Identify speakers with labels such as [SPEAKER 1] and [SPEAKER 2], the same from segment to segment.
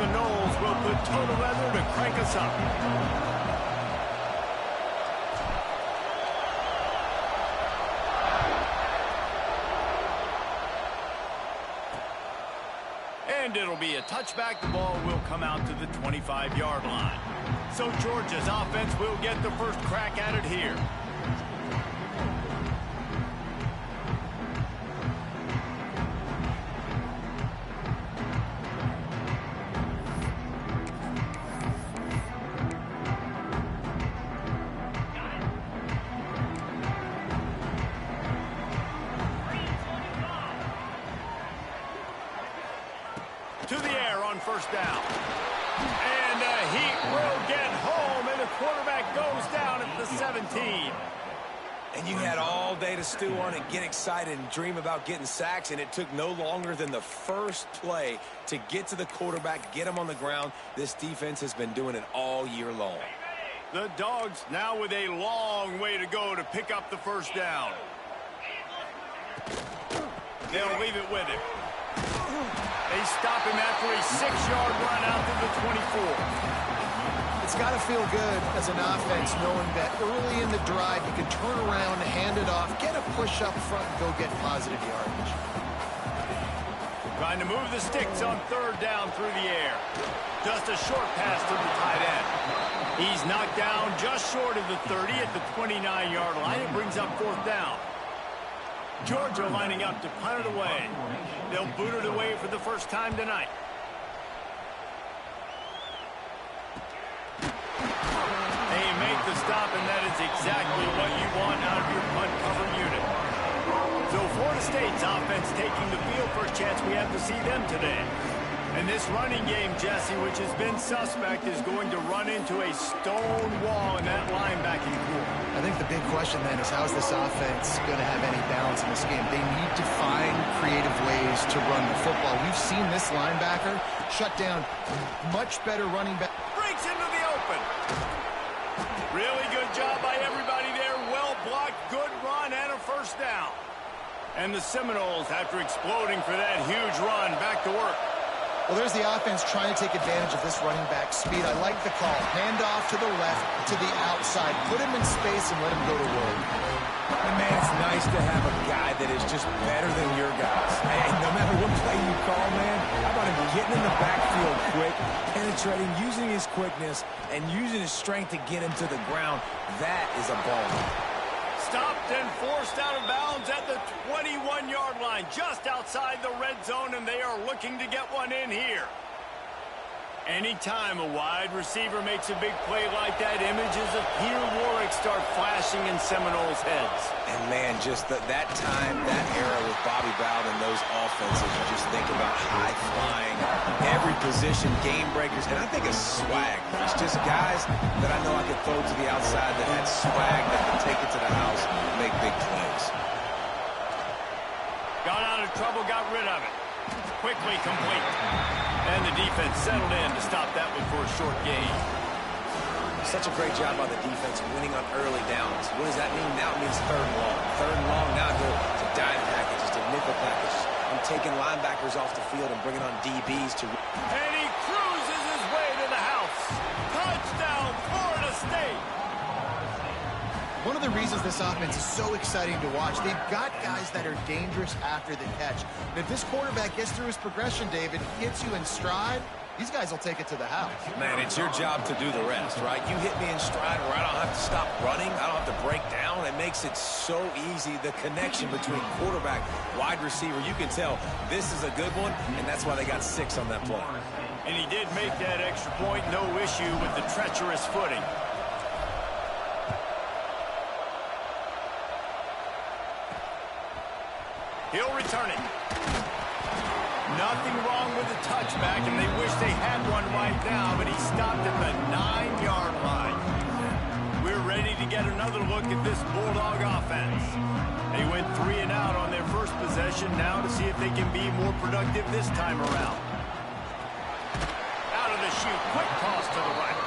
[SPEAKER 1] Seminoles will put total leather to crank us up. And it'll be a touchback. The ball will come out to the 25-yard line. So Georgia's offense will get the first crack at it here. To the air on first down. And he will get home, and the quarterback goes down at the 17.
[SPEAKER 2] And you had all day to stew on and get excited and dream about getting sacks, and it took no longer than the first play to get to the quarterback, get him on the ground. This defense has been doing it all year long.
[SPEAKER 1] The Dogs now with a long way to go to pick up the first down. They'll leave it with him. They stop him after a 6-yard run out to the 24.
[SPEAKER 3] It's got to feel good as an offense knowing that early in the drive you can turn around, hand it off, get a push up front, and go get positive yardage.
[SPEAKER 1] Trying to move the sticks on third down through the air. Just a short pass to the tight end. He's knocked down just short of the 30 at the 29-yard line. It brings up fourth down. Georgia lining up to punt it away. They'll boot it away for the first time tonight. They make the stop, and that is exactly what you want out of your punt cover unit. So Florida State's offense taking the field. First chance we have to see them today. And this running game, Jesse, which has been suspect, is going to run into a stone wall in that linebacking pool.
[SPEAKER 3] I think the big question then is how's this offense going to have any balance in this game? They need to find creative ways to run the football. We've seen this linebacker shut down much better running back.
[SPEAKER 1] Breaks into the open. Really good job by everybody there. Well blocked, good run, and a first down. And the Seminoles, after exploding for that huge run, back to work.
[SPEAKER 3] Well, there's the offense trying to take advantage of this running back speed. I like the call. Hand off to the left, to the outside. Put him in space and let him go to work.
[SPEAKER 2] And man, it's nice to have a guy that is just better than your guys. And no matter what play you call, man, how about him getting in the backfield quick, penetrating, using his quickness, and using his strength to get him to the ground. That is a ball.
[SPEAKER 1] Stopped and forced out of bounds at the 21-yard line, just outside the red zone, and they are looking to get one in here. Anytime a wide receiver makes a big play like that, images of Peter Warwick start flashing in Seminoles' heads.
[SPEAKER 2] And man, just that time, that era with Bobby Bowden and those offenses, you just think about high-flying, every position, game breakers, and I think it's swag. It's just guys that I know I could throw to the outside that had swag that could take it to the house and make big plays.
[SPEAKER 1] Got out of trouble, got rid of it. Quickly complete. And the defense settled in to stop that one for a short gain.
[SPEAKER 2] Such a great job by the defense winning on early downs. What does that mean? Now it means third and long. Third and long, now it's a dime package, just a nickel package. I'm taking linebackers off the field and bringing on DBs to...
[SPEAKER 1] And he cruises his way to the house. Touchdown, Florida State.
[SPEAKER 3] One of the reasons this offense is so exciting to watch, they've got guys that are dangerous after the catch. And if this quarterback gets through his progression, David, hits you in stride, these guys will take it to the house.
[SPEAKER 2] Man, it's your job to do the rest, right? You hit me in stride where I don't have to stop running. I don't have to break down. It makes it so easy, the connection between quarterback, wide receiver. You can tell this is a good one, and that's why they got 6 on that play.
[SPEAKER 1] And he did make that extra point, no issue with the treacherous footing. He'll return it. Nothing wrong with the touchback, and they wish they had one right now, but he stopped at the 9-yard line. We're ready to get another look at this Bulldog offense. They went 3 and out on their first possession, now to see if they can be more productive this time around. Out of the chute, quick toss to the right.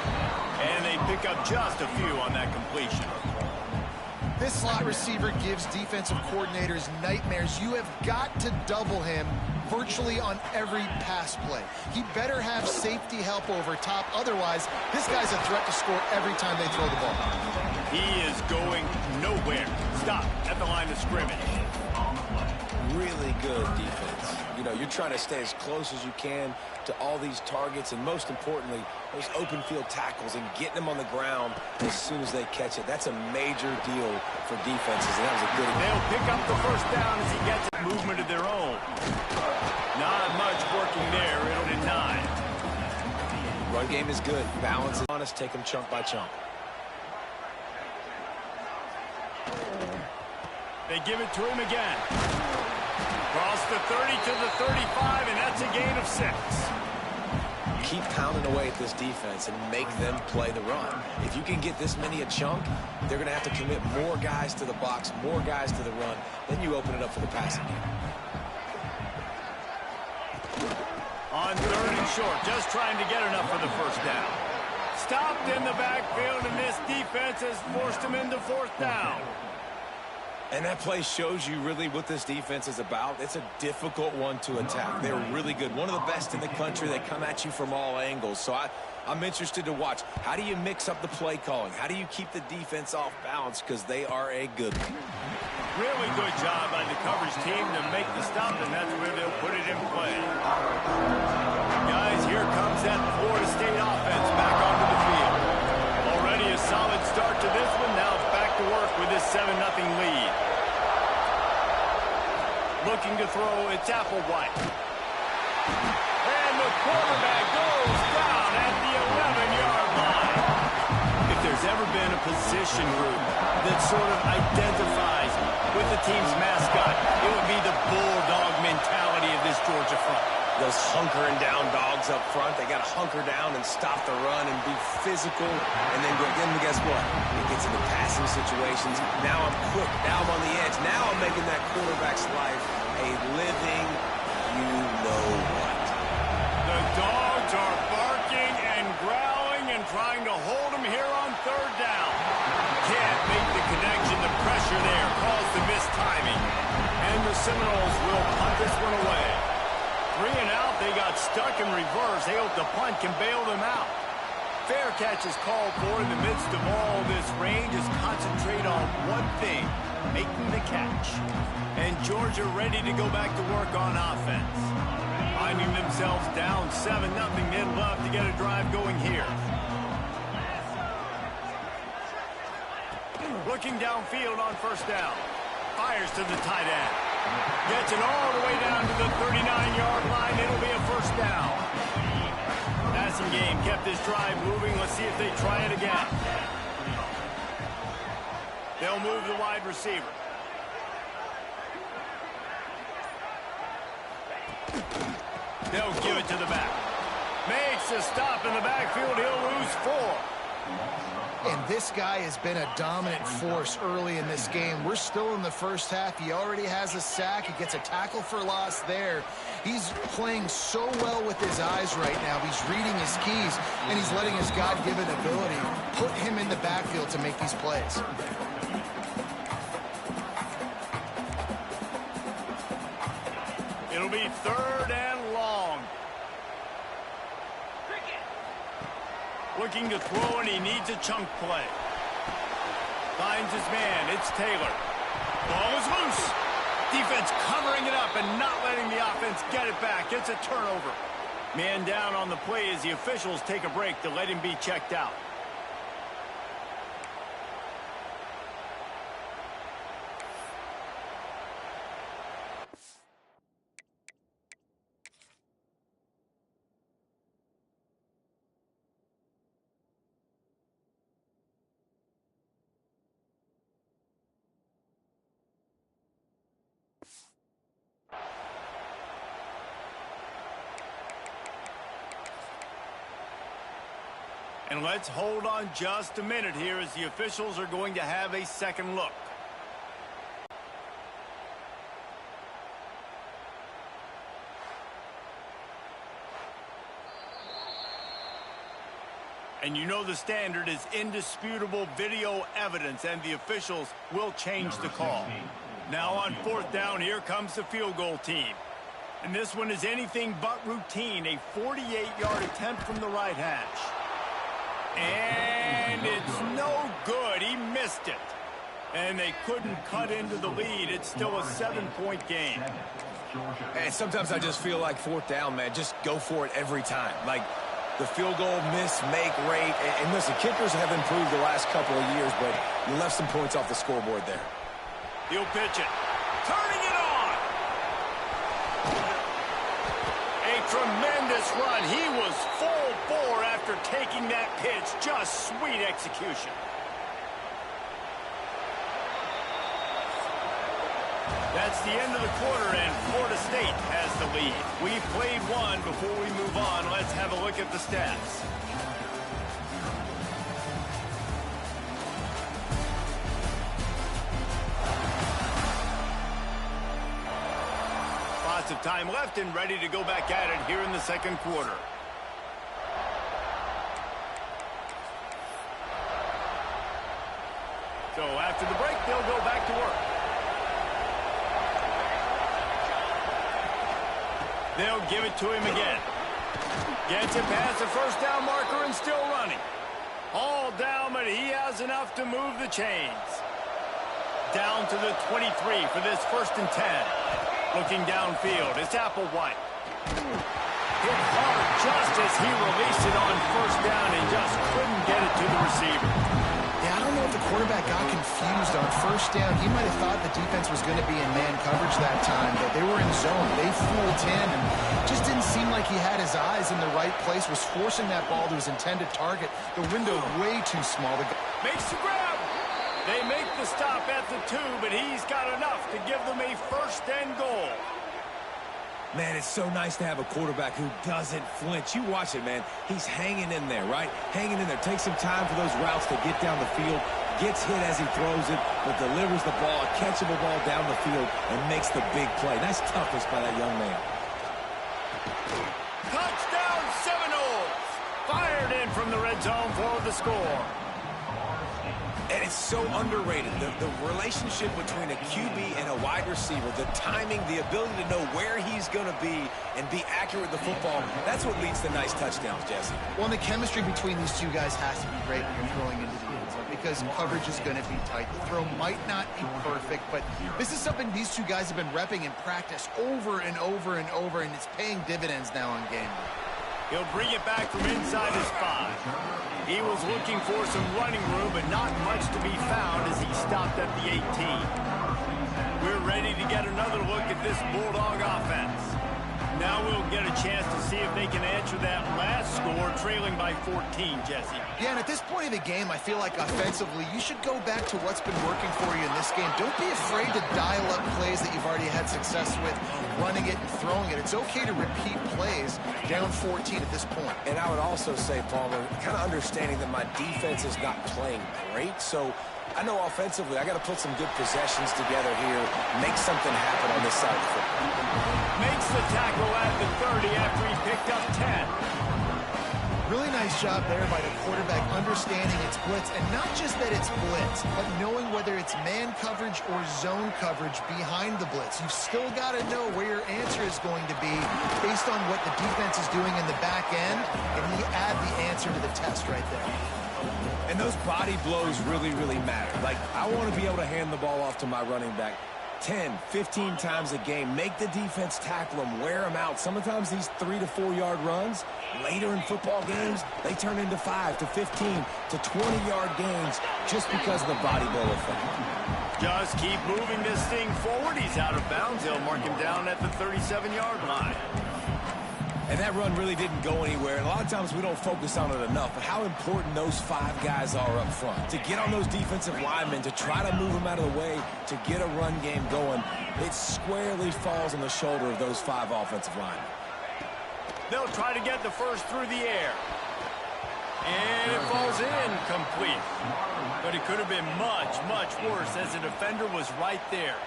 [SPEAKER 1] And they pick up just a few on that completion.
[SPEAKER 3] This slot receiver gives defensive coordinators nightmares. You have got to double him virtually on every pass play. He better have safety help over top. Otherwise, this guy's a threat to score every time they throw the ball.
[SPEAKER 1] He is going nowhere. Stop at the line of scrimmage.
[SPEAKER 2] Really good defense. You know, you're trying to stay as close as you can to all these targets, and most importantly, those open field tackles and getting them on the ground as soon as they catch it. That's a major deal for defenses, and that was a good one.
[SPEAKER 1] They'll pick up the first down as he gets movement of their own. Not much working there. It'll be 9.
[SPEAKER 2] Run game is good. Balance is honest. Take them chunk by chunk.
[SPEAKER 1] They give it to him again. Across the 30 to the 35, and that's a gain of 6.
[SPEAKER 2] Keep pounding away at this defense and make them play the run. If you can get this many a chunk, they're going to have to commit more guys to the box, more guys to the run. Then you open it up for the passing game.
[SPEAKER 1] On 3rd and short, just trying to get enough for the first down. Stopped in the backfield, and this defense has forced him into 4th down.
[SPEAKER 2] And that play shows you really what this defense is about. It's a difficult one to attack. They're really good. One of the best in the country. They come at you from all angles. So I'm interested to watch. How do you mix up the play calling? How do you keep the defense off balance? Because they are a good one.
[SPEAKER 1] Really good job by the coverage team to make the stop, and that's where they'll put it in play. Guys, here comes that Florida State offense back onto the field. Already a solid start to this one. Now it's back to work with this 7-0 lead. Looking to throw, it's Applewhite. And the quarterback goes down at the 11-yard line. If there's ever been a position group that sort of identifies with the team's mascot, it would be the bulldog mentality of this Georgia front.
[SPEAKER 2] Those hunkering down dogs up front, they got to hunker down and stop the run and be physical. And then guess what? It gets into passing situations. Now I'm quick. Now I'm on the edge. Now I'm making that quarterback's life a living you-know-what.
[SPEAKER 1] The dogs are barking and growling and trying to hold him here on 3rd down. Can't make the connection. The pressure there caused the missed timing. And the Seminoles will punt this one away. 3 and out, they got stuck in reverse. They hope the punt can bail them out. Fair catch is called for in the midst of all this rain. Just concentrate on one thing, making the catch. And Georgia ready to go back to work on offense. Finding themselves down 7-0, they'd love to get a drive going here. Looking downfield on 1st down. Fires to the tight end. Gets it all the way down to the 39-yard line. It'll be a 1st down. Passing game kept this drive moving. Let's see if they try it again. They'll move the wide receiver. They'll give it to the back. Makes a stop in the backfield. He'll lose 4.
[SPEAKER 3] And this guy has been a dominant force early in this game. We're still in the first half. He already has a sack. He gets a tackle for loss there. He's playing so well with his eyes right now. He's reading his keys, and he's letting his God-given ability put him in the backfield to make these plays.
[SPEAKER 1] It'll be 3rd and long. Looking to throw, and he needs a chunk play. Finds his man. It's Taylor. Ball is loose. Defense covering it up and not letting the offense get it back. It's a turnover. Man down on the play as the officials take a break to let him be checked out. And let's hold on just a minute here as the officials are going to have a second look. And you know the standard is indisputable video evidence, and the officials will change the call. Now on 4th down, here comes the field goal team. And this one is anything but routine. A 48-yard attempt from the right hash. And it's no good. He missed it. And they couldn't cut into the lead. It's still a 7-point game.
[SPEAKER 2] And sometimes I just feel like fourth down, man, just go for it every time. Like the field goal miss-make rate. And listen, kickers have improved the last couple of years, but you left some points off the scoreboard there.
[SPEAKER 1] He'll pitch it. Turning it on. A tremendous run. He was full bore after taking that pitch. Just sweet execution. That's the end of the quarter, and Florida State has the lead. We've played one. Before we move on, let's have a look at the stats. Lots of time left and ready to go back at it here in the second quarter. So after the break, they'll go back to work. They'll give it to him again. Gets it past the first down marker and still running. All down, but he has enough to move the chains. Down to the 23 for this 1st and 10. Looking downfield, it's Applewhite. Hit hard just as he released it on 1st down and just couldn't get it to the receiver.
[SPEAKER 3] Yeah, I don't know if the quarterback got confused on 1st down. He might have thought the defense was going to be in man coverage that time, but they were in zone. They fooled him and just didn't seem like he had his eyes in the right place, was forcing that ball to his intended target. The window way too small.
[SPEAKER 1] Makes the grab. They make the stop at the 2, but he's got enough to give them a 1st and goal.
[SPEAKER 2] Man, it's so nice to have a quarterback who doesn't flinch. You watch it, man. He's hanging in there, right? Hanging in there. Takes some time for those routes to get down the field. Gets hit as he throws it, but delivers the ball, a catchable ball down the field, and makes the big play. Nice toughness by that young man.
[SPEAKER 1] Touchdown, Seminoles! Fired in from the red zone for the score.
[SPEAKER 2] And it's so underrated. The relationship between a QB and a wide receiver, the timing, the ability to know where he's going to be and be accurate with the football, that's what leads to nice touchdowns, Jesse.
[SPEAKER 3] Well, and the chemistry between these two guys has to be great when you're throwing into the end zone because coverage is going to be tight. The throw might not be perfect, but this is something these two guys have been repping in practice over and over and over, and it's paying dividends now on game day.
[SPEAKER 1] He'll bring it back from inside his 5. He was looking for some running room, but not much to be found as he stopped at the 18. We're ready to get another look at this Bulldog offense. Now we'll get a chance to see if they can answer that last score, trailing by 14, Jesse.
[SPEAKER 3] Yeah, and at this point of the game, I feel like offensively, you should go back to what's been working for you in this game. Don't be afraid to dial up plays that you've already had success with, running it and throwing it. It's okay to repeat plays down 14 at this point.
[SPEAKER 2] And I would also say, Palmer, kind of understanding that my defense is not playing great, so I know offensively I got to put some good possessions together here, make something happen on this side of the football.
[SPEAKER 1] Makes the tackle at the 30 after he picked up 10.
[SPEAKER 3] Really nice job there by the quarterback understanding it's blitz, and not just that it's blitz, but knowing whether it's man coverage or zone coverage behind the blitz. You've still got to know where your answer is going to be based on what the defense is doing in the back end, and you add the answer to the test right there.
[SPEAKER 2] And those body blows really, really matter. Like, I want to be able to hand the ball off to my running back 10, 15 times a game. Make the defense tackle them, wear them out. Sometimes these 3 to 4 yard runs, later in football games, they turn into 5 to 15 to 20-yard gains just because of the body blow effect.
[SPEAKER 1] Just keep moving this thing forward. He's out of bounds. They'll mark him down at the 37-yard line.
[SPEAKER 2] And that run really didn't go anywhere. And a lot of times we don't focus on it enough, but how important those 5 guys are up front. To get on those defensive linemen, to try to move them out of the way, to get a run game going, it squarely falls on the shoulder of those 5 offensive linemen.
[SPEAKER 1] They'll try to get the first through the air. And it falls in complete. But it could have been much, much worse as the defender was right there.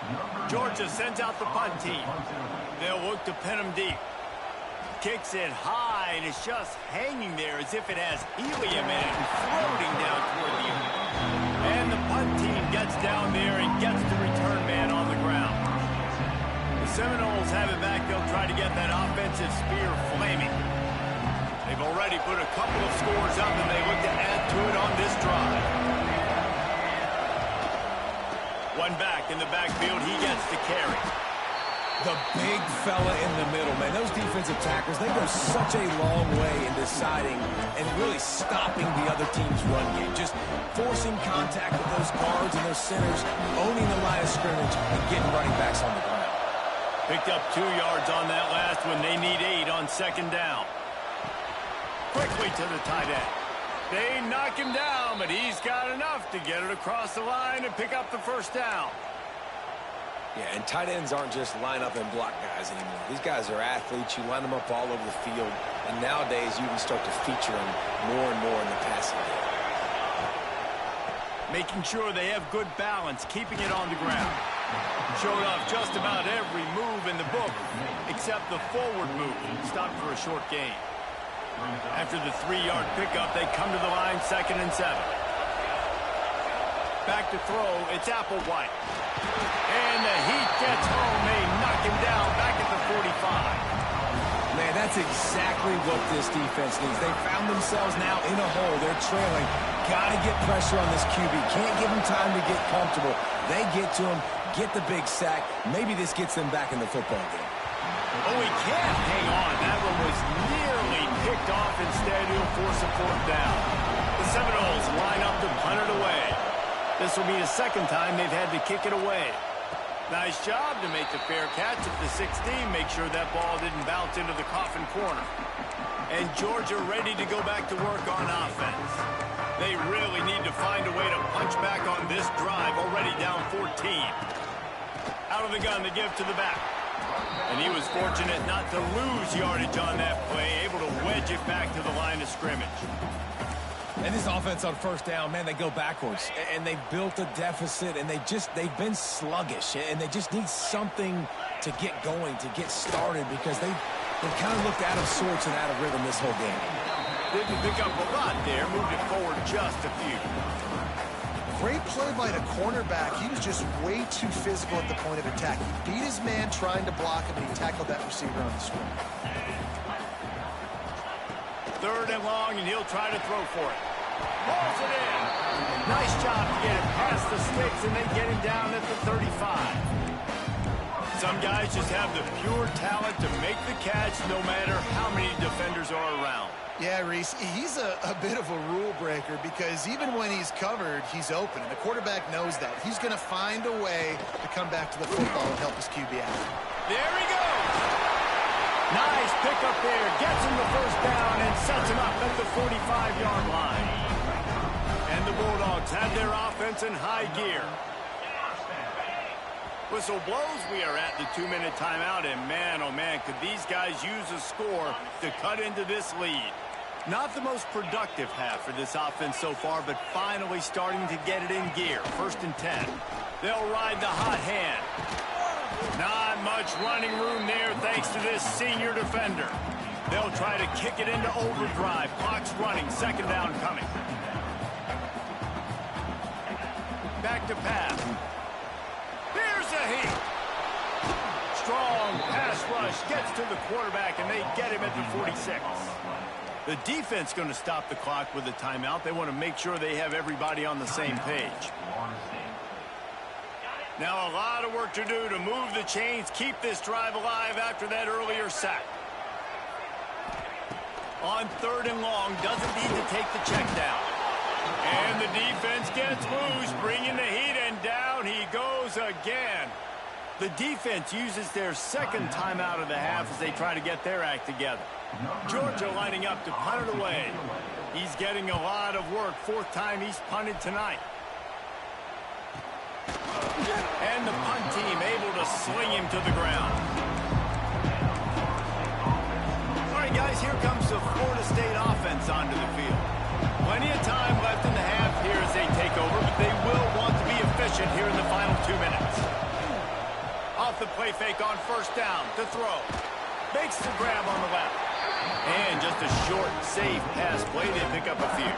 [SPEAKER 1] Georgia sends out the punt team. They'll look to pin him deep. Kicks it high, and it's just hanging there as if it has helium in it, floating down toward the end. And the punt team gets down there and gets the return man on the ground. The Seminoles have it back. They'll try to get that offensive spear flaming. They've already put a couple of scores up, and they look to add to it on this drive. One back in the backfield. He gets the carry.
[SPEAKER 2] The big fella in the middle, man. Those defensive tackles, they go such a long way in deciding and really stopping the other team's run game. Just forcing contact with those guards and those centers, owning the line of scrimmage, and getting running backs on the ground.
[SPEAKER 1] Picked up 2 yards on that last one. They need 8 on second down. Quickly to the tight end. They knock him down, but he's got enough to get it across the line and pick up the first down.
[SPEAKER 2] Yeah, and tight ends aren't just line up and block guys anymore. These guys are athletes. You line them up all over the field. And nowadays, you can start to feature them more and more in the passing game.
[SPEAKER 1] Making sure they have good balance, keeping it on the ground. Showed off just about every move in the book, except the forward move. Stopped for a short gain. After the 3-yard pickup, they come to the line, 2nd and 7. Back to throw, it's Applewhite. And the heat gets home. They knock him down back at the 45.
[SPEAKER 2] Man, that's exactly what this defense needs. They found themselves now in a hole. They're trailing. Got to get pressure on this QB. Can't give him time to get comfortable. They get to him, get the big sack. Maybe this gets them back in the football game.
[SPEAKER 1] Oh, he can't hang on. That one was nearly picked off. Instead, he'll force a 4th down. The Seminoles line up to punt it away. This will be the 2nd time they've had to kick it away. Nice job to make the fair catch at the 16. Make sure that ball didn't bounce into the coffin corner. And Georgia ready to go back to work on offense. They really need to find a way to punch back on this drive, already down 14. Out of the gun to give to the back. And he was fortunate not to lose yardage on that play, able to wedge it back to the line of scrimmage.
[SPEAKER 2] And this offense on 1st down, man, they go backwards. And they've built a deficit, and they've been sluggish. And they just need something to get going, to get started, because they've kind of looked out of sorts and out of rhythm this whole game.
[SPEAKER 1] Didn't pick up a lot there, moved it forward just a few.
[SPEAKER 3] Great play by the cornerback. He was just way too physical at the point of attack. He beat his man trying to block him, and he tackled that receiver on the swing.
[SPEAKER 1] 3rd and long, and he'll try to throw for it. Pulls it in. Nice job to get it past the sticks, and they get him down at the 35. Some guys just have the pure talent to make the catch no matter how many defenders are around.
[SPEAKER 3] Yeah, Reese, he's a bit of a rule breaker because even when he's covered, he's open. And the quarterback knows that. He's going to find a way to come back to the football and help his QB out.
[SPEAKER 1] There he goes. Nice pickup there. Gets him the first down and sets him up at the 45-yard line. And the Bulldogs have their offense in high gear. Whistle blows. We are at the 2-minute timeout. And man, oh man, could these guys use a score to cut into this lead. Not the most productive half for this offense so far, but finally starting to get it in gear. 1st and 10. They'll ride the hot hand. Not much running room there thanks to this senior defender. They'll try to kick it into overdrive. Clock's running. 2nd down coming. Back to pass. Here's a heat. Strong pass rush gets to the quarterback, and they get him at the 46. The defense going to stop the clock with a timeout. They want to make sure they have everybody on the same page. Now a lot of work to do to move the chains, keep this drive alive after that earlier sack. On 3rd and long, doesn't need to take the check down. And the defense gets loose, bringing the heat, and down he goes again. The defense uses their 2nd timeout of the half as they try to get their act together. Georgia lining up to punt it away. He's getting a lot of work. 4th time he's punted tonight. And the punt team able to sling him to the ground. All right, guys, here comes the Florida State offense onto the field. Plenty of time left in the half here as they take over, but they will want to be efficient here in the final 2 minutes. Off the play fake on 1st down to throw. Makes the grab on the left. And just a short, safe pass play. They pick up a few.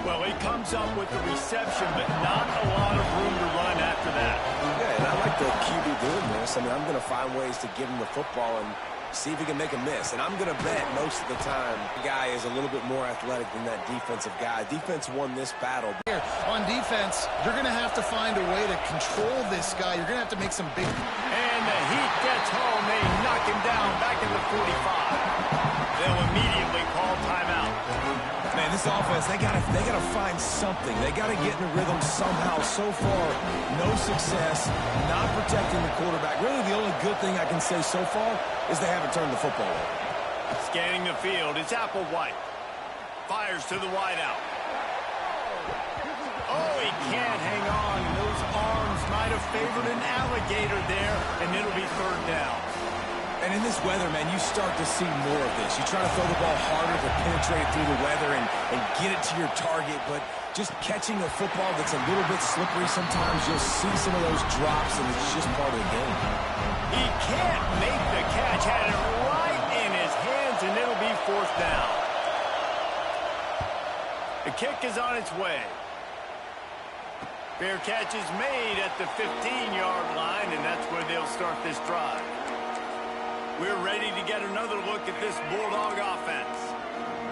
[SPEAKER 1] Well, he comes up with the reception, but not a lot of room to run after that.
[SPEAKER 2] Yeah, and I like the QB doing this. I mean, I'm going to find ways to give him the football and see if he can make a miss. And I'm going to bet most of the time the guy is a little bit more athletic than that defensive guy. Defense won this battle.
[SPEAKER 3] Here, on defense, you're going to have to find a way to control this guy. You're going to have to make some big...
[SPEAKER 1] And the heat gets home. They knock him down back in the 45. They'll immediately call timeout.
[SPEAKER 2] Man, this offense, they gotta find something. They gotta get in a rhythm somehow. So far, no success, not protecting the quarterback. Really, the only good thing I can say so far is they haven't turned the football over.
[SPEAKER 1] Scanning the field, it's Applewhite. Fires to the wideout. Oh, he can't hang on. Those arms might have favored an alligator there, and it'll be third down.
[SPEAKER 2] And in this weather, man, you start to see more of this. You try to throw the ball harder to penetrate through the weather and get it to your target, but just catching a football that's a little bit slippery sometimes, you'll see some of those drops, and it's just part of the game.
[SPEAKER 1] He can't make the catch. Had it right in his hands, and it'll be fourth down. The kick is on its way. Fair catch is made at the 15-yard line, and that's where they'll start this drive. We're ready to get another look at this Bulldog offense.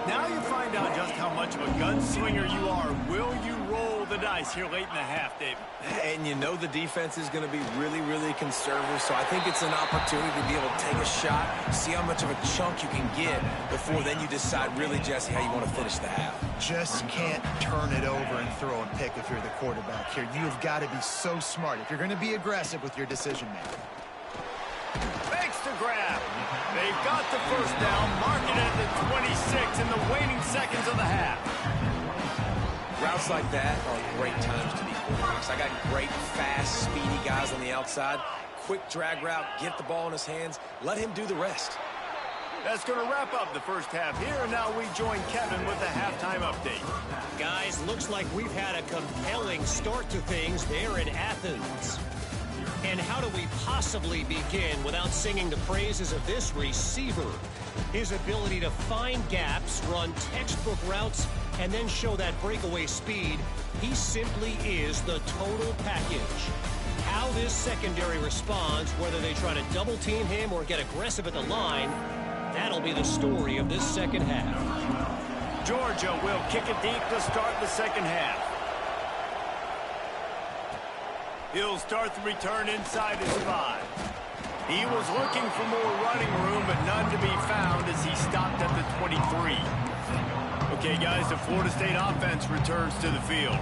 [SPEAKER 1] Now you find out just how much of a gunslinger you are. Will you roll the dice here late in the half, David?
[SPEAKER 2] And you know the defense is going to be really, really conservative, so I think it's an opportunity to be able to take a shot, see how much of a chunk you can get before then you decide really, Jesse, how you want to finish the half.
[SPEAKER 3] Just can't turn it over and throw a pick if you're the quarterback here. You've got to be so smart if you're going to be aggressive with your decision-making.
[SPEAKER 1] Fakes to grab. They've got the first down, mark it at the 26 in the waning seconds of the half.
[SPEAKER 2] Routes like that are great times to be quarterbacks. I got great, fast, speedy guys on the outside. Quick drag route, get the ball in his hands, let him do the rest.
[SPEAKER 1] That's going to wrap up the first half here, and now we join Kevin with the halftime update.
[SPEAKER 4] Guys, looks like we've had a compelling start to things there in Athens. And how do we possibly begin without singing the praises of this receiver? His ability to find gaps, run textbook routes, and then show that breakaway speed. He simply is the total package. How this secondary responds, whether they try to double team him or get aggressive at the line, that'll be the story of this second half.
[SPEAKER 1] Georgia will kick it deep to start the second half. He'll start the return inside his 5. He was looking for more running room, but none to be found as he stopped at the 23. Okay, guys, the Florida State offense returns to the field.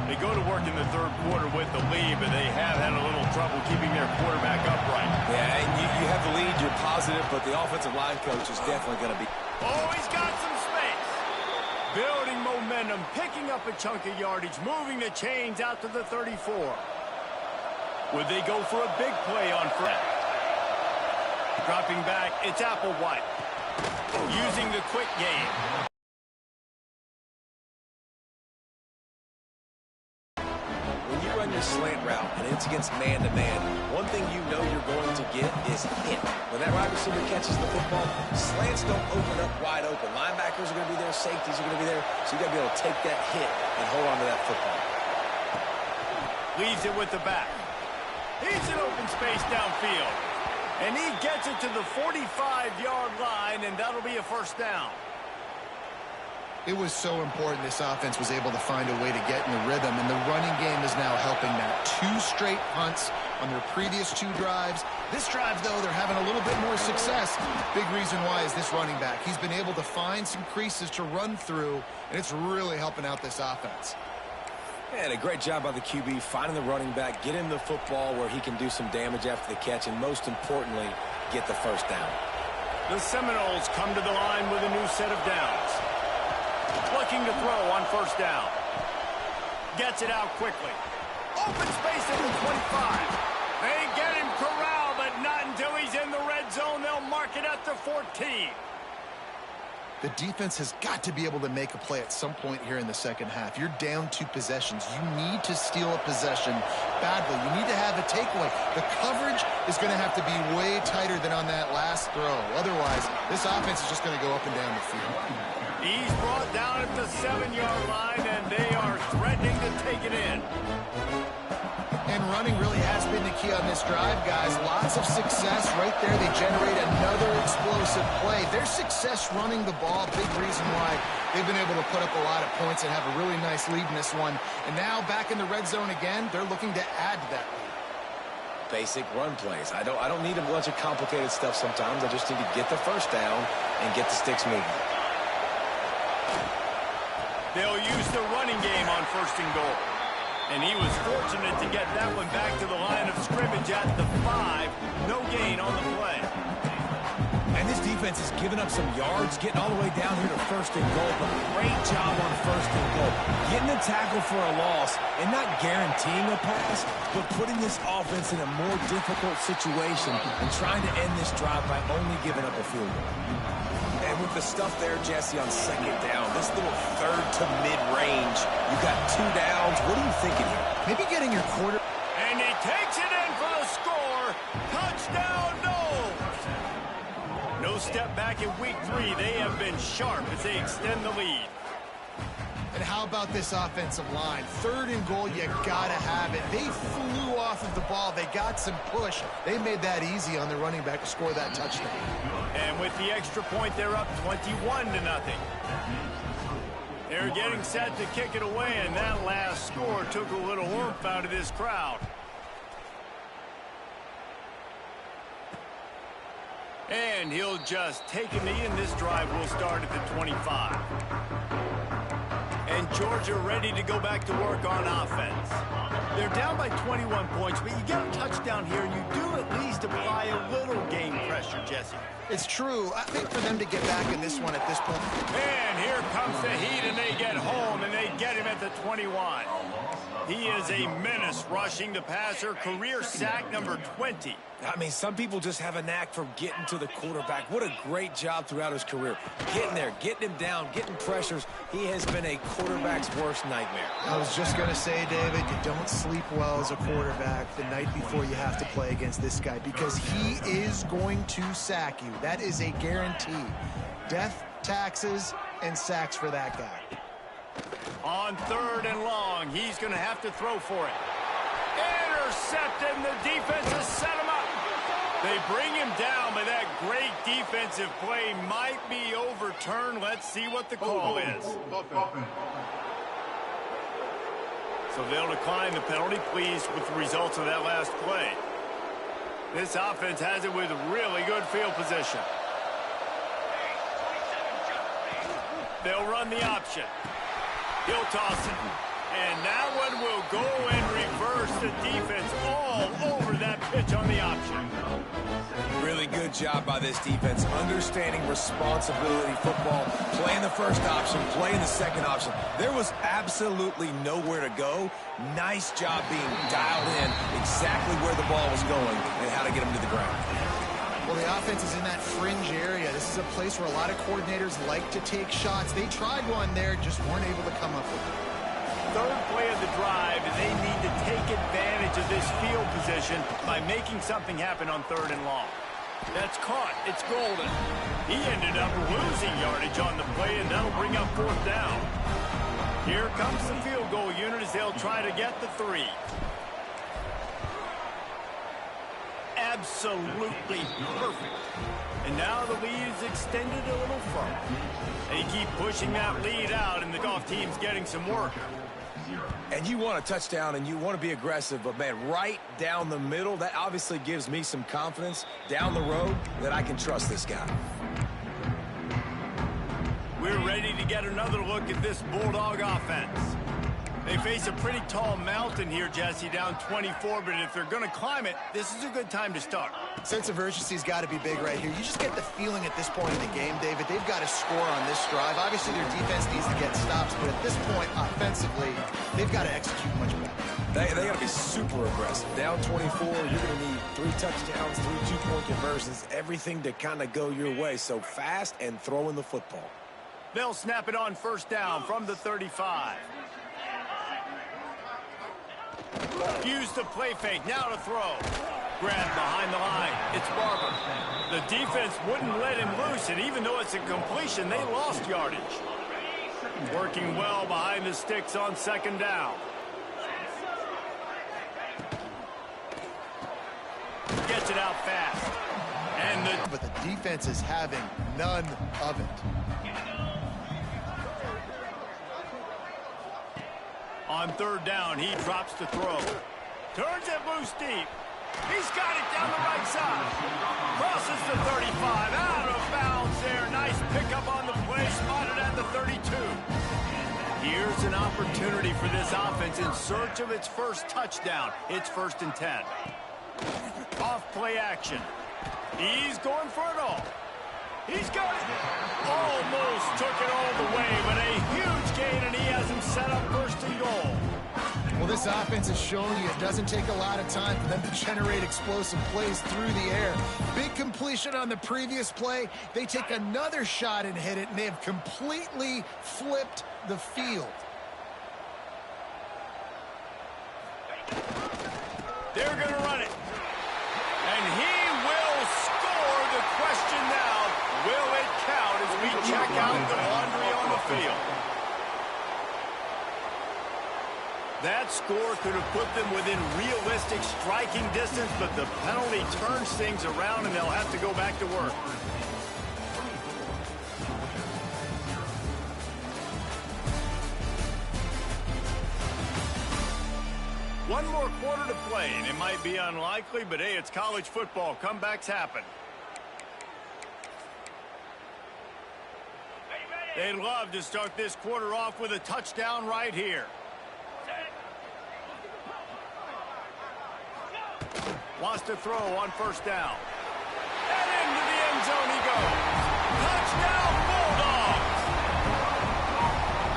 [SPEAKER 1] They go to work in the third quarter with the lead, but they have had a little trouble keeping their quarterback upright.
[SPEAKER 2] Yeah, and you have the lead, you're positive, but the offensive line coach is definitely going to be...
[SPEAKER 1] Oh, he's got some space. Building momentum, picking up a chunk of yardage, moving the chains out to the 34. Would they go for a big play on Fred? Dropping back, it's Applewhite. Using the quick game.
[SPEAKER 2] When you run your slant route and it's against man-to-man, one thing you know you're going to get is hit. When that wide receiver catches the football, slants don't open up wide open. Linebackers are going to be there, safeties are going to be there, so you got to be able to take that hit and hold on to that football.
[SPEAKER 1] Leaves it with the back. He's in open space downfield. And he gets it to the 45-yard line, and that'll be a first down.
[SPEAKER 3] It was so important this offense was able to find a way to get in the rhythm, and the running game is now helping that. 2 straight punts on their previous 2 drives. This drive, though, they're having a little bit more success. Big reason why is this running back. He's been able to find some creases to run through, and it's really helping out this offense.
[SPEAKER 2] And a great job by the QB, finding the running back, get him the football where he can do some damage after the catch, and most importantly, get the first down.
[SPEAKER 1] The Seminoles come to the line with a new set of downs. Looking to throw on first down. Gets it out quickly. Open space at the 25. They get him corralled, but not until he's in the red zone. They'll mark it at the 14.
[SPEAKER 3] The defense has got to be able to make a play at some point here in the second half. You're down 2 possessions. You need to steal a possession badly. You need to have a takeaway. The coverage is going to have to be way tighter than on that last throw. Otherwise, this offense is just going to go up and down the field.
[SPEAKER 1] He's brought down at the 7-yard line, and they are threatening to take it in.
[SPEAKER 3] And running really has been the key on this drive, guys. Lots of success right there. They generate another explosive play. Their success running the ball, big reason why they've been able to put up a lot of points and have a really nice lead in this one. And now back in the red zone again, they're looking to add to that lead.
[SPEAKER 2] Basic run plays. I don't need a bunch of complicated stuff sometimes. I just need to get the first down and get the sticks moving.
[SPEAKER 1] They'll use the running game on 1st and goal. And he was fortunate to get that one back to the line of scrimmage at the 5. No gain on the play.
[SPEAKER 2] And this defense has given up some yards, getting all the way down here to 1st and goal. But great job on 1st and goal. Getting a tackle for a loss and not guaranteeing a pass, but putting this offense in a more difficult situation and trying to end this drive by only giving up a field goal. And with the stuff there, Jesse, on 2nd down, this little 3rd to mid-range, you got 2 downs. What are you thinking here?
[SPEAKER 3] Maybe getting your quarter.
[SPEAKER 1] And he takes it in for the score. Touchdown, Knowles. No step back in week 3. They have been sharp as they extend the lead.
[SPEAKER 3] And how about this offensive line? 3rd and goal, you got to have it. They flew off of the ball. They got some push. They made that easy on the running back to score that touchdown.
[SPEAKER 1] And with the extra point, they're up 21-0. They're getting set to kick it away, and that last score took a little oomph out of this crowd. And he'll just take a knee, and this drive will start at the 25. And Georgia ready to go back to work on offense. They're down by 21 points, but you get a touchdown here, and you do at least apply a little game pressure, Jesse.
[SPEAKER 3] It's true. I think for them to get back in this one at this point.
[SPEAKER 1] And here comes the heat, and they get home, and they get him at the 21. He is a menace rushing the passer, career sack number 20.
[SPEAKER 2] I mean, some people just have a knack for getting to the quarterback. What a great job throughout his career. Getting there, getting him down, getting pressures. He has been a quarterback's worst nightmare.
[SPEAKER 3] I was just going to say, David, you don't sleep well as a quarterback the night before you have to play against this guy because he is going to sack you. That is a guarantee. Death, taxes, and sacks for that guy.
[SPEAKER 1] On 3rd and long, he's going to have to throw for it. Intercepted, and the defense has set him up. They bring him down, but that great defensive play might be overturned. Let's see what the call is. So they'll decline the penalty, pleased with the results of that last play. This offense has it with really good field position. They'll run the option. He'll toss it. And that one will go and reverse the defense all over that pitch on the option.
[SPEAKER 2] Really good job by this defense, understanding responsibility football, playing the first option, playing the second option. There was absolutely nowhere to go. Nice job being dialed in exactly where the ball was going and how to get him to the ground.
[SPEAKER 3] Well, the offense is in that fringe area. This is a place where a lot of coordinators like to take shots. They tried one there, just weren't able to come up with it.
[SPEAKER 1] 3rd play of the drive, and they need to take advantage of this field position by making something happen on 3rd and long. That's caught. It's golden. He ended up losing yardage on the play, and that'll bring up 4th down. Here comes the field goal unit as they'll try to get the 3. Absolutely perfect. And now the lead is extended a little further. They keep pushing that lead out, and the golf team's getting some work.
[SPEAKER 2] And you want a touchdown, and you want to be aggressive, but, man, right down the middle, that obviously gives me some confidence down the road that I can trust this guy.
[SPEAKER 1] We're ready to get another look at this Bulldog offense. They face a pretty tall mountain here, Jesse, down 24, but if they're going to climb it, this is a good time to start.
[SPEAKER 3] Sense of urgency's got to be big right here. You just get the feeling at this point in the game, David, they've got to score on this drive. Obviously, their defense needs to get stops, but at this point, offensively, they've got to execute much better.
[SPEAKER 2] They got to be super aggressive. Down 24, you're going to need 3 touchdowns, 3 two-point conversions, everything to kind of go your way. So fast and throwing the football.
[SPEAKER 1] They'll snap it on first down from the 35. Use the play fake, now to throw. Grab behind the line, it's Barber. The defense wouldn't let him loose, and even though it's a completion, they lost yardage. Working well behind the sticks on second down. Gets it out fast.
[SPEAKER 3] But the defense is having none of it.
[SPEAKER 1] On third down, he drops to throw. Turns it loose deep. He's got it down the right side. Crosses the 35. Out of bounds there. Nice pickup on the play. Spotted at the 32. Here's an opportunity for this offense in search of its first touchdown. It's 1st and 10. Off play action. He's going for it all. He's got it. Almost took it all the way, but a huge gain, and he has him set up 1st and goal.
[SPEAKER 3] Well, this offense is showing you it doesn't take a lot of time for them to generate explosive plays through the air. Big completion on the previous play. They take another shot and hit it, and they have completely flipped the field.
[SPEAKER 1] They're going to run it. And he will score. The question now, will it count as we check out the laundry on the field? That score could have put them within realistic striking distance, but the penalty turns things around, and they'll have to go back to work. One more quarter to play, and it might be unlikely, but hey, it's college football. Comebacks happen. They'd love to start this quarter off with a touchdown right here. Wants to throw on first down. And into the end zone he goes. Touchdown, Bulldogs!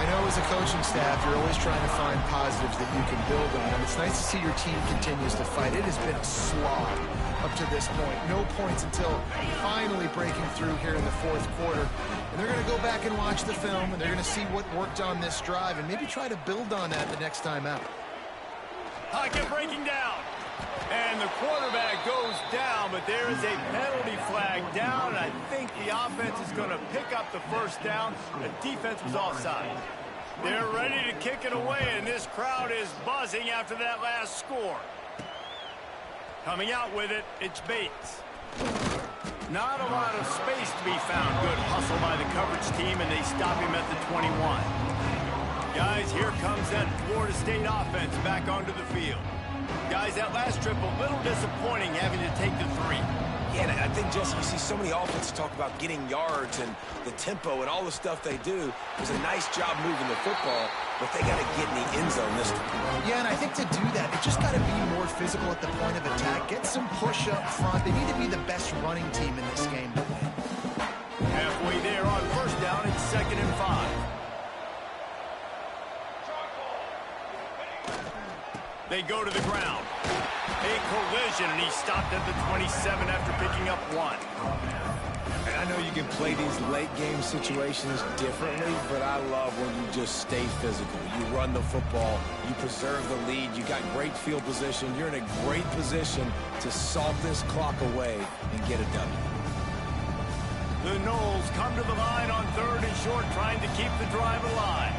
[SPEAKER 3] I know as a coaching staff, you're always trying to find positives that you can build on, and it's nice to see your team continues to fight. It has been a slog up to this point. No points until finally breaking through here in the 4th quarter. And they're going to go back and watch the film, and they're going to see what worked on this drive and maybe try to build on that the next time out.
[SPEAKER 1] Pocket breaking down. And the quarterback goes down, but there is a penalty flag down, and I think the offense is going to pick up the first down. The defense was offside. They're ready to kick it away, and this crowd is buzzing after that last score. Coming out with it, it's Bates. Not a lot of space to be found. Good hustle by the coverage team, and they stop him at the 21. Guys, here comes that Florida State offense back onto the field. Guys, that last trip a little disappointing having to take the 3.
[SPEAKER 2] Yeah, and I think, Jesse, you see so many offenses talk about getting yards and the tempo and all the stuff they do. It was a nice job moving the football, but they got to get in the end zone this time.
[SPEAKER 3] Yeah, and I think to do that, it just got to be more physical at the point of attack. Get some push up front. They need to be the best running team in this game.
[SPEAKER 1] Halfway there on first down, it's 2nd and 5. They go to the ground. A collision, and he stopped at the 27 after picking up 1.
[SPEAKER 2] And I know you can play these late game situations differently, but I love when you just stay physical. You run the football, you preserve the lead, you got great field position, you're in a great position to salt this clock away and get it done.
[SPEAKER 1] The Noles come to the line on 3rd and short, trying to keep the drive alive.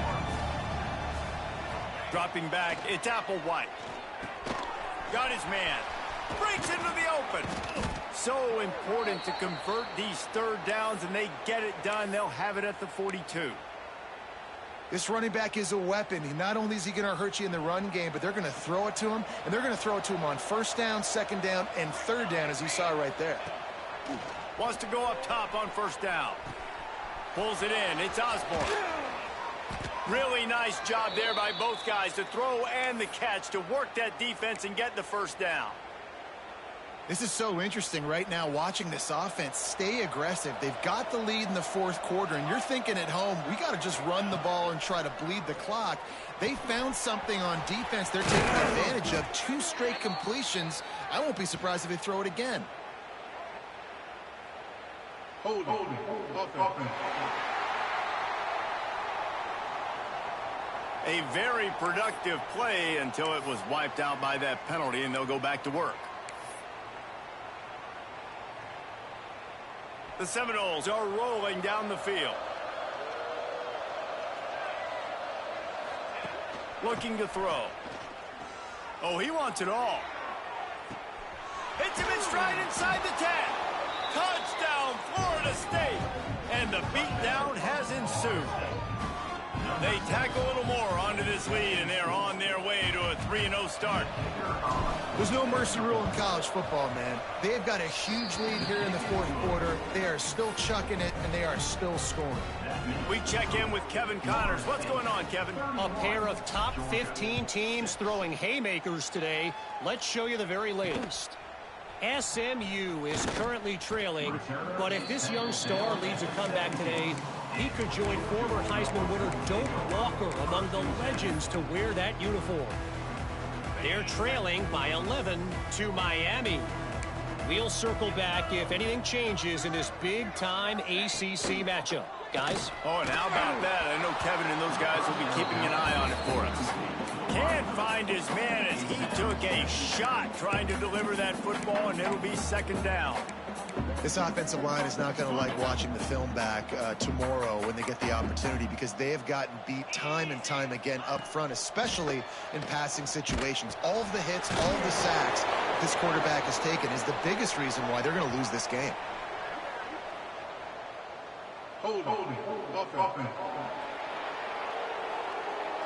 [SPEAKER 1] Dropping back, it's Applewhite. Got his man. Breaks into the open. So important to convert these 3rd downs, and they get it done. They'll have it at the 42.
[SPEAKER 3] This running back is a weapon. Not only is he going to hurt you in the run game, but they're going to throw it to him, and they're going to throw it to him on 1st down, 2nd down, and 3rd down, as you saw right there.
[SPEAKER 1] Wants to go up top on 1st down. Pulls it in. It's Osborne. Really nice job there by both guys, the throw and the catch, to work that defense and get the 1st down.
[SPEAKER 3] This is so interesting right now, watching this offense stay aggressive. They've got the lead in the 4th quarter, and you're thinking at home, we got to just run the ball and try to bleed the clock. They found something on defense they're taking advantage of. 2 straight completions. I won't be surprised if they throw it again.
[SPEAKER 1] A very productive play until it was wiped out by that penalty, and they'll go back to work. The Seminoles are rolling down the field. Looking to throw. Oh, he wants it all. Hits him in stride inside the 10. Touchdown, Florida State. And the beatdown has ensued. They tack a little more onto this lead, and they're on their way to a 3-0 start.
[SPEAKER 3] There's no mercy rule in college football, man. They've got a huge lead here in the fourth quarter. They are still chucking it, and they are still scoring.
[SPEAKER 1] We check in with Kevin Connors. What's going on, Kevin?
[SPEAKER 4] A pair of top 15 teams throwing haymakers today. Let's show you the very latest. SMU is currently trailing, but if this young star leads a comeback today, he could join former Heisman winner Doak Walker among the legends to wear that uniform. They're trailing by 11 to Miami. We'll circle back if anything changes in this big-time ACC matchup. Guys?
[SPEAKER 1] Oh, and how about that? I know Kevin and those guys will be keeping an eye on it for us. Can't find his man as he took a shot trying to deliver that football, and it'll be second down.
[SPEAKER 3] This offensive line is not going to like watching the film back tomorrow when they get the opportunity, because they have gotten beat time and time again up front, especially in passing situations. All of the hits, all of the sacks this quarterback has taken is the biggest reason why they're going to lose this game.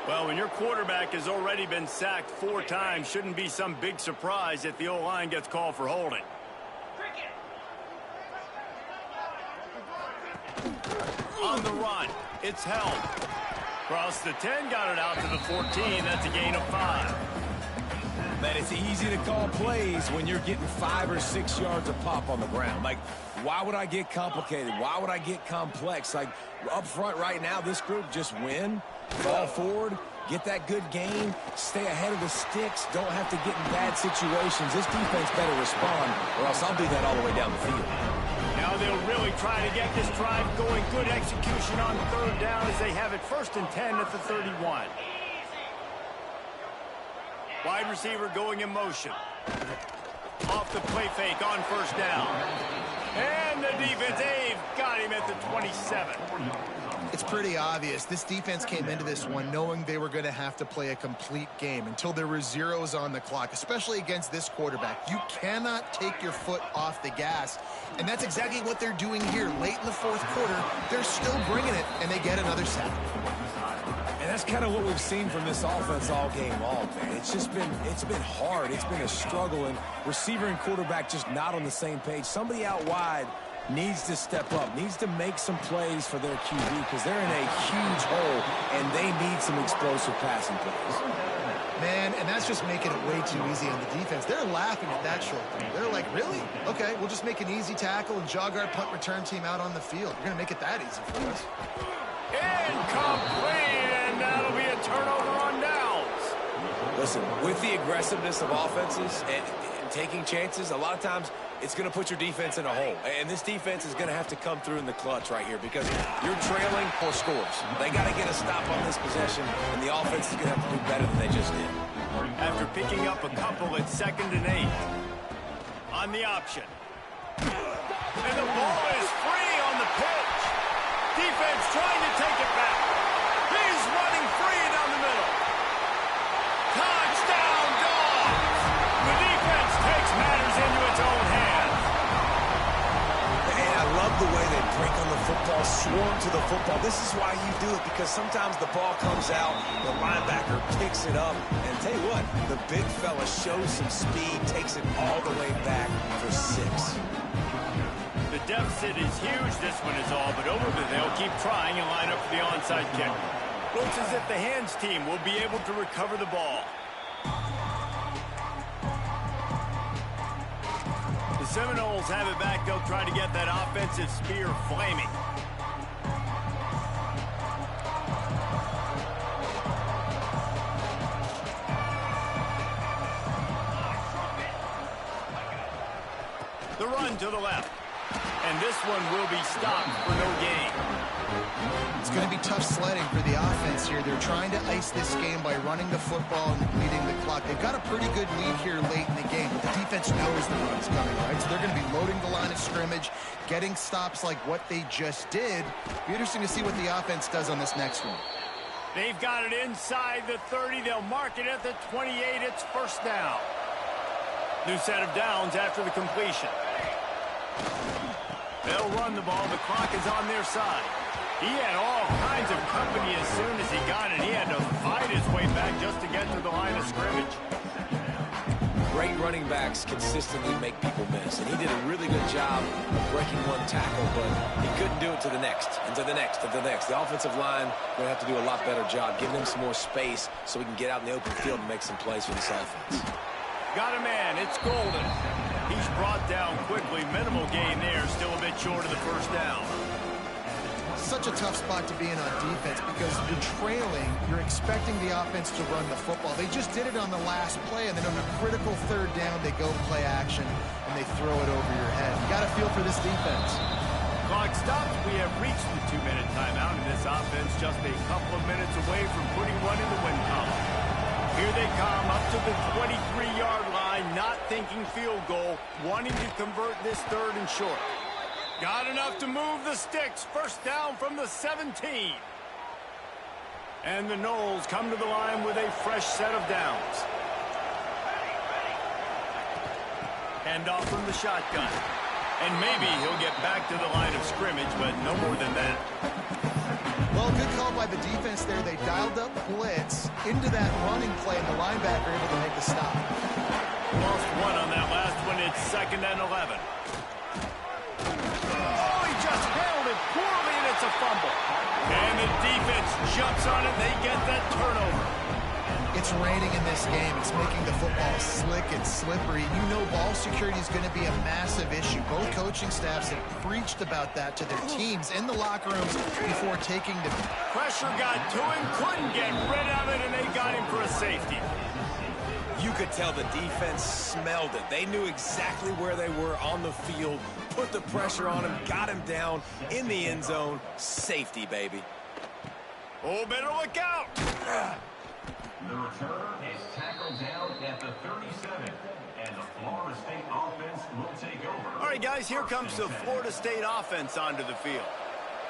[SPEAKER 1] Well, when your quarterback has already been sacked 4 times, shouldn't be some big surprise if the O-line gets called for holding. On the run, it's held. Across the 10, got it out to the 14. That's a gain of 5.
[SPEAKER 2] Man, it's easy to call plays when you're getting 5 or 6 yards of pop on the ground. Like, why would I get complicated? Why would I get complex? Like, up front right now, this group just win, fall forward, get that good gain, stay ahead of the sticks, don't have to get in bad situations. This defense better respond, or else I'll do that all the way down the field.
[SPEAKER 1] Now they'll really try to get this drive going. Good execution on third down as they have it 1st and 10 at the 31. Wide receiver going in motion. Off the play fake on 1st down. And the defense, they've got him at the 27.
[SPEAKER 3] It's pretty obvious. This defense came into this one knowing they were going to have to play a complete game until there were zeros on the clock, especially against this quarterback. You cannot take your foot off the gas, and that's exactly what they're doing here. Late in the fourth quarter, they're still bringing it, and they get another sack.
[SPEAKER 2] And that's kind of what we've seen from this offense all game long, man. It's been hard. It's been a struggle, and receiver and quarterback just not on the same page. Somebody out wide needs to step up, needs to make some plays for their QB, because they're in a huge hole, and they need some explosive passing plays.
[SPEAKER 3] Man, and that's just making it way too easy on the defense. They're laughing at that short thing. They're like, really? Okay, we'll just make an easy tackle and jog our punt return team out on the field. You're going to make it that easy for us.
[SPEAKER 1] Incomplete, and that'll be a turnover on downs.
[SPEAKER 2] Listen, with the aggressiveness of offenses and taking chances, a lot of times it's going to put your defense in a hole. And this defense is going to have to come through in the clutch right here, because you're trailing 4 scores. They got to get a stop on this possession, and the offense is going to have to do better than they just did.
[SPEAKER 1] After picking up a couple at 2nd and 8. On the option. And the ball is free on the pitch. Defense trying to take it back. He's running free down the middle. Touchdown, Dogs! The defense takes matters into its own hands.
[SPEAKER 2] And I love the way they break on the football, swarm to the football. This is why you do it, because sometimes the ball comes out, the linebacker picks it up, and tell you what, the big fella shows some speed, takes it all the way back for 6.
[SPEAKER 1] The deficit is huge, this one is all, but over there they'll keep trying and line up for the onside kick. Looks as if the hands team will be able to recover the ball. The Seminoles have it back. They'll try to get that offensive spear flaming. The run to the left. And this one will be stopped for no gain.
[SPEAKER 3] It's going to be tough sledding for the offense here. They're trying to ice this game by running the football and depleting the clock. They've got a pretty good lead here late in the game, but the defense knows the run's coming, right? So they're going to be loading the line of scrimmage, getting stops like what they just did. Be interesting to see what the offense does on this next one.
[SPEAKER 1] They've got it inside the 30. They'll mark it at the 28. It's first down. New set of downs after the completion. They'll run the ball. The clock is on their side. He had all kinds of company as soon as he got it. He had to fight his way back just to get to the line of scrimmage.
[SPEAKER 2] Great running backs consistently make people miss, and he did a really good job of breaking one tackle, but he couldn't do it to the next, and to the next, and to the next. The offensive line going to have to do a lot better job, giving him some more space so we can get out in the open field and make some plays for this offense.
[SPEAKER 1] Got a man. It's Golden. He's brought down quickly. Minimal gain there. Still a bit short of the first down.
[SPEAKER 3] Such a tough spot to be in on defense because you're trailing. You're expecting the offense to run the football. They just did it on the last play, and then on a critical third down, they go play action, and they throw it over your head. You got to feel for this defense.
[SPEAKER 1] Clock stops. We have reached the 2-minute timeout, and this offense just a couple of minutes away from putting one in the win column. Here they come up to the 23-yard line, not thinking field goal, wanting to convert this third and short. Got enough to move the sticks. First down from the 17. And the Knowles come to the line with a fresh set of downs. Hand off from the shotgun. And maybe he'll get back to the line of scrimmage, but no more than that.
[SPEAKER 3] Well, good call by the defense there. They dialed up blitz into that running play, and the linebacker able to make the stop.
[SPEAKER 1] Lost one on that last one. It's 2nd and 11. Poorly, and it's a fumble. And the defense jumps on it. They get that turnover.
[SPEAKER 3] It's raining in this game. It's making the football slick and slippery. You know ball security is going to be a massive issue. Both coaching staffs have preached about that to their teams in the locker rooms before taking the...
[SPEAKER 1] Pressure got to him, couldn't get rid of it, and they got him for a safety.
[SPEAKER 2] You could tell the defense smelled it. They knew exactly where they were on the field, put the pressure on him, got him down in the end zone. Safety, baby.
[SPEAKER 1] Oh, better look out.
[SPEAKER 5] The returner is tackled down at the 37, and the Florida State offense will take over.
[SPEAKER 1] All right, guys, here comes the Florida State offense onto the field.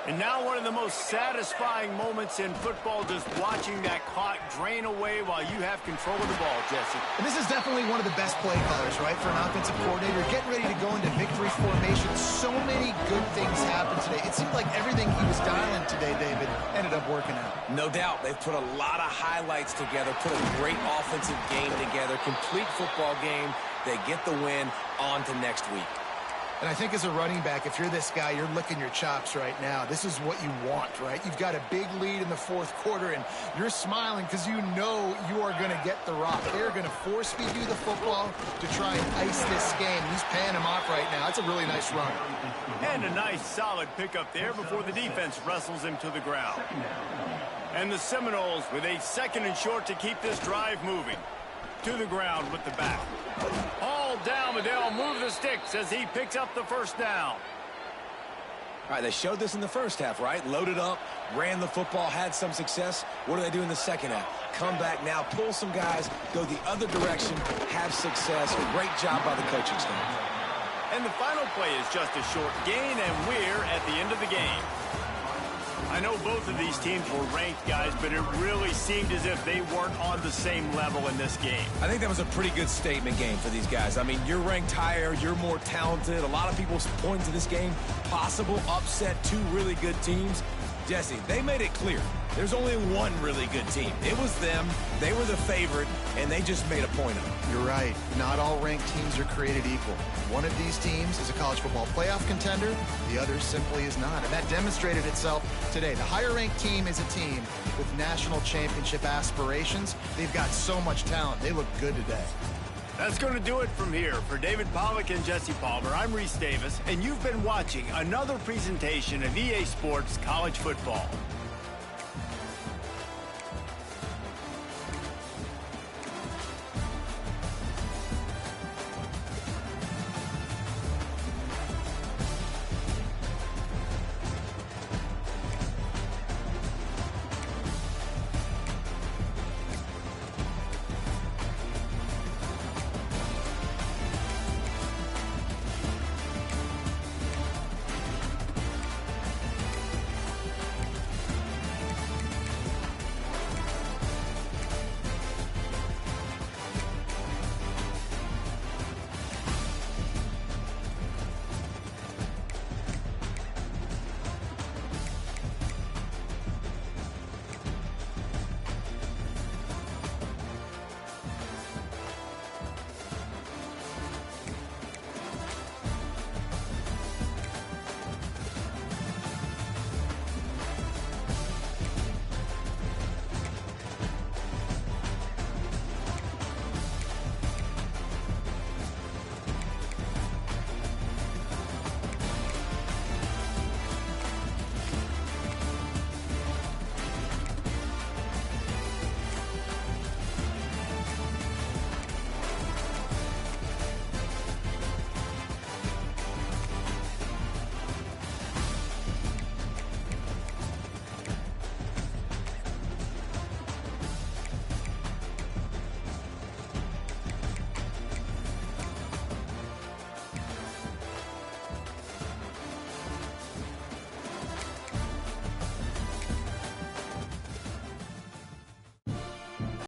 [SPEAKER 1] And now one of the most satisfying moments in football, just watching that clock drain away while you have control of the ball, Jesse.
[SPEAKER 3] And this is definitely one of the best play callers, right, for an offensive coordinator. Getting ready to go into victory formation. So many good things happened today. It seemed like everything he was dialing today, David, ended up working out.
[SPEAKER 2] No doubt. They've put a lot of highlights together, put a great offensive game together, complete football game. They get the win. On to next week.
[SPEAKER 3] And I think as a running back, if you're this guy, you're licking your chops right now. This is what you want, right? You've got a big lead in the fourth quarter, and you're smiling because you know you are going to get the rock. They're going to force feed you the football to try and ice this game. He's paying him off right now. That's a really nice run.
[SPEAKER 1] And a nice, solid pickup there before the defense wrestles him to the ground. And the Seminoles with a 2nd and short to keep this drive moving. To the ground with the back. All down, but they'll move the sticks as he picks up the first down.
[SPEAKER 2] All right, they showed this in the first half, right? Loaded up, ran the football, had some success. What do they do in the second half? Come back now, pull some guys, go the other direction, have success. Great job by the coaching staff.
[SPEAKER 1] And the final play is just a short gain, and we're at the end of the game. I know both of these teams were ranked, guys, but it really seemed as if they weren't on the same level in this game.
[SPEAKER 2] I think that was a pretty good statement game for these guys. I mean, you're ranked higher, you're more talented. A lot of people point to this game, possible upset, 2 really good teams. Jesse, they made it clear. There's only one really good team. It was them. They were the favorite, and they just made a point of it.
[SPEAKER 3] You're right. Not all ranked teams are created equal. One of these teams is a college football playoff contender. The other simply is not. And that demonstrated itself today. The higher-ranked team is a team with national championship aspirations. They've got so much talent. They look good today.
[SPEAKER 1] That's going to do it from here. For David Pollack and Jesse Palmer, I'm Reese Davis, and you've been watching another presentation of EA Sports College Football.